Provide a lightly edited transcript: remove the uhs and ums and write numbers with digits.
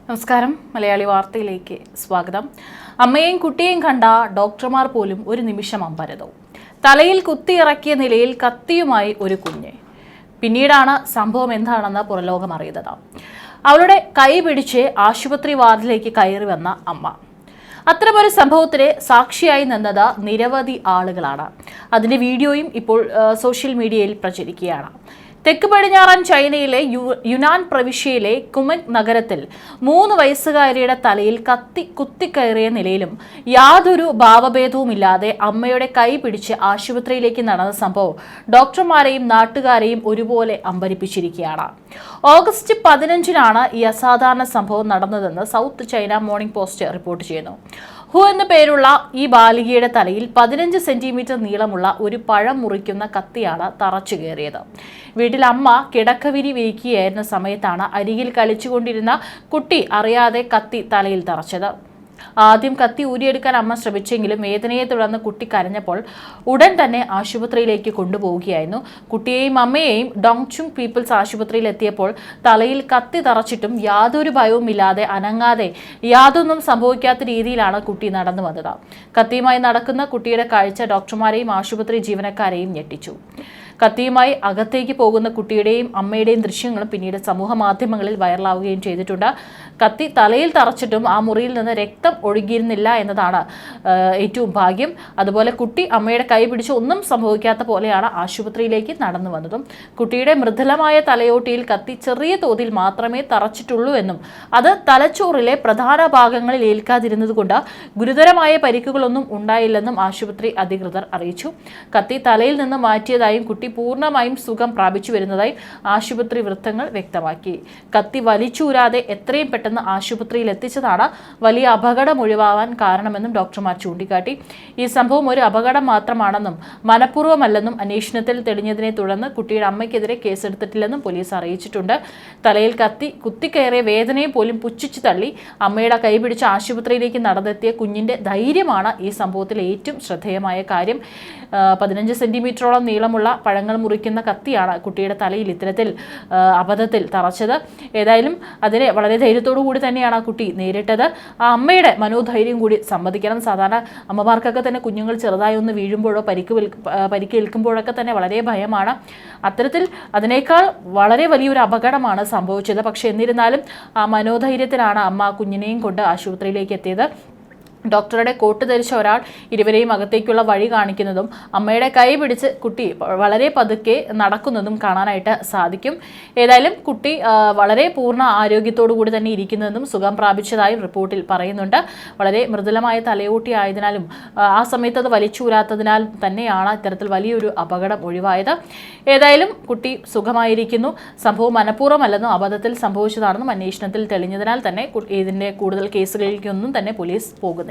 നമസ്കാരം. മലയാളി വാർത്തയിലേക്ക് സ്വാഗതം. അമ്മയെയും കുട്ടിയെയും കണ്ട ഡോക്ടർമാർ പോലും ഒരു നിമിഷം അമ്പരന്നു. തലയിൽ കുത്തിയിറക്കിയ നിലയിൽ കത്തിയുമായി ഒരു കുഞ്ഞ്. പിന്നീടാണ് സംഭവം എന്താണെന്ന് പുറലോകം അറിയുന്നത്. അവളുടെ കൈ പിടിച്ച് ആശുപത്രി വാർഡിലേക്ക് കയറി വന്ന അമ്മ. അത്തരമൊരു സംഭവത്തിന് സാക്ഷിയായി നിന്നത് നിരവധി ആളുകളാണ്. അതിന്റെ വീഡിയോയും ഇപ്പോൾ സോഷ്യൽ മീഡിയയിൽ പ്രചരിക്കുകയാണ്. തെക്ക് പടിഞ്ഞാറൻ ചൈനയിലെ യുനാൻ പ്രവിശ്യയിലെ കുമെങ് നഗരത്തിൽ 3 വയസ്സുകാരിയുടെ തലയിൽ കുത്തിക്കയറിയ നിലയിലും യാതൊരു ഭാവഭേദവുമില്ലാതെ അമ്മയുടെ കൈ പിടിച്ച് ആശുപത്രിയിലേക്ക് നടന്ന സംഭവം ഡോക്ടർമാരെയും നാട്ടുകാരെയും ഒരുപോലെ അമ്പരിപ്പിച്ചിരിക്കുകയാണ്. ഓഗസ്റ്റ് 15-നാണ് ഈ അസാധാരണ സംഭവം നടന്നതെന്ന് south China morning post report ചെയ്യുന്നു. ഹു എന്ന പേരുള്ള ഈ ബാലികയുടെ തലയിൽ 15 സെന്റിമീറ്റർ നീളമുള്ള ഒരു പഴം മുറിക്കുന്ന കത്തിയാണ് തറച്ചു കയറിയത്. വീട്ടിൽ അമ്മ കിടക്കവിരി വിരിക്കുകയായിരുന്ന സമയത്താണ് അരികിൽ കളിച്ചുകൊണ്ടിരുന്ന കുട്ടി അറിയാതെ കത്തി തലയിൽ തറച്ചത്. ആദ്യം കത്തി ഊരിയെടുക്കാൻ അമ്മ ശ്രമിച്ചെങ്കിലും വേദനയെ തുടർന്ന് കുട്ടി കരഞ്ഞപ്പോൾ ഉടൻ തന്നെ ആശുപത്രിയിലേക്ക് കൊണ്ടുപോവുകയായിരുന്നു. കുട്ടിയെയും അമ്മയെയും ഡോങ്ചുങ് പീപ്പിൾസ് ആശുപത്രിയിൽ എത്തിയപ്പോൾ തലയിൽ കത്തി തറച്ചിട്ടും യാതൊരു ഭയവുമില്ലാതെ അനങ്ങാതെ യാതൊന്നും സംഭവിക്കാത്ത രീതിയിലാണ് കുട്ടി നടന്നു വന്നത്. കത്തിയുമായി നടക്കുന്ന കുട്ടിയുടെ കാഴ്ച ഡോക്ടർമാരെയും ആശുപത്രി ജീവനക്കാരെയും ഞെട്ടിച്ചു. കത്തിയുമായി അകത്തേക്ക് പോകുന്ന കുട്ടിയുടെയും അമ്മയുടെയും ദൃശ്യങ്ങളും പിന്നീട് സമൂഹ മാധ്യമങ്ങളിൽ വൈറലാവുകയും ചെയ്തിട്ടുണ്ട്. കത്തി തലയിൽ തറച്ചിട്ടും ആ മുറിയിൽ നിന്ന് രക്തം ഒഴുകിയിരുന്നില്ല എന്നതാണ് ഏറ്റവും ഭാഗ്യം. അതുപോലെ കുട്ടി അമ്മയുടെ കൈ പിടിച്ച് ഒന്നും സംഭവിക്കാത്ത പോലെയാണ് ആശുപത്രിയിലേക്ക് നടന്നു വന്നതും. കുട്ടിയുടെ മൃദുലമായ തലയോട്ടിയിൽ കത്തി ചെറിയ തോതിൽ മാത്രമേ തറച്ചിട്ടുള്ളൂ എന്നും അത് തലച്ചോറിലെ പ്രധാന ഭാഗങ്ങളിൽ ഏൽക്കാതിരുന്നതുകൊണ്ട് ഗുരുതരമായ പരിക്കുകളൊന്നും ഉണ്ടായില്ലെന്നും ആശുപത്രി അധികൃതർ അറിയിച്ചു. കത്തി തലയിൽ നിന്ന് മാറ്റിയതായും കുട്ടി പൂർണ്ണമായും സുഖം പ്രാപിച്ചു വരുന്നതായി ആശുപത്രി വൃത്തങ്ങൾ വ്യക്തമാക്കി. കത്തി വലിച്ചൂരാതെ എത്രയും പെട്ടെന്ന് ആശുപത്രിയിൽ എത്തിച്ചതാണ് വലിയ അപകടം ഒഴിവാവാൻ കാരണമെന്നും ഡോക്ടർമാർ ചൂണ്ടിക്കാട്ടി. ഈ സംഭവം ഒരു അപകടം മാത്രമാണെന്നും മനഃപൂർവ്വമല്ലെന്നും അന്വേഷണത്തിൽ തെളിഞ്ഞതിനെ തുടർന്ന് കുട്ടിയുടെ അമ്മയ്ക്കെതിരെ കേസെടുത്തിട്ടില്ലെന്നും പോലീസ് അറിയിച്ചിട്ടുണ്ട്. തലയിൽ കത്തി കുത്തിക്കയറിയ വേദനയെ പോലും പുച്ഛിച്ചു തള്ളി അമ്മയുടെ കൈ പിടിച്ച് ആശുപത്രിയിലേക്ക് നടന്നെത്തിയ കുഞ്ഞിന്റെ ധൈര്യമാണ് ഈ സംഭവത്തിലെ ഏറ്റവും ശ്രദ്ധേയമായ കാര്യം. 15 സെന്റിമീറ്ററോളം നീളമുള്ള പഴങ്ങൾ മുറിക്കുന്ന കത്തിയാണ് കുട്ടിയുടെ തലയിൽ ഇത്തരത്തിൽ അബദ്ധത്തിൽ തറച്ചത്. ഏതായാലും അതിനെ വളരെ ധൈര്യത്തോടു കൂടി തന്നെയാണ് ആ കുട്ടി നേരിട്ടത്. ആ അമ്മയുടെ മനോധൈര്യം കൂടി സമ്മതിക്കണം. സാധാരണ അമ്മമാർക്കൊക്കെ തന്നെ കുഞ്ഞുങ്ങൾ ചെറുതായി ഒന്ന് വീഴുമ്പോഴോ പരിക്കേൽക്കുമ്പോഴൊക്കെ തന്നെ വളരെ ഭയമാണ്. അത്തരത്തിൽ അതിനേക്കാൾ വളരെ വലിയൊരു അപകടമാണ് സംഭവിച്ചത്. പക്ഷെ എന്നിരുന്നാലും ആ മനോധൈര്യത്തിലാണ് അമ്മ ആ കുഞ്ഞിനെയും കൊണ്ട് ആശുപത്രിയിലേക്ക് എത്തിയത്. ഡോക്ടറുടെ കോട്ട് ധരിച്ച ഒരാൾ ഇരുവരെയും അകത്തേക്കുള്ള വഴി കാണിക്കുന്നതും അമ്മയുടെ കൈ പിടിച്ച് കുട്ടി വളരെ പതുക്കെ നടക്കുന്നതും കാണാനായിട്ട് സാധിക്കും. ഏതായാലും കുട്ടി വളരെ പൂർണ്ണ ആരോഗ്യത്തോടു കൂടി തന്നെ ഇരിക്കുന്നതെന്നും സുഖം പ്രാപിച്ചതായും റിപ്പോർട്ടിൽ പറയുന്നുണ്ട്. വളരെ മൃദുലമായ തലയോട്ടി ആയതിനാലും ആ സമയത്ത് അത് വലിച്ചൂരാത്തതിനാൽ തന്നെയാണ് ഇത്തരത്തിൽ വലിയൊരു അപകടം ഒഴിവായത്. ഏതായാലും കുട്ടി സുഖമായിരിക്കുന്നു. സംഭവം മനഃപൂർവ്വമല്ലെന്നും അബദ്ധത്തിൽ സംഭവിച്ചതാണെന്നും അന്വേഷണത്തിൽ തെളിഞ്ഞതിനാൽ തന്നെ ഇതിൻ്റെ കൂടുതൽ കേസുകളിലേക്കൊന്നും തന്നെ പോലീസ് പോകുന്നില്ല.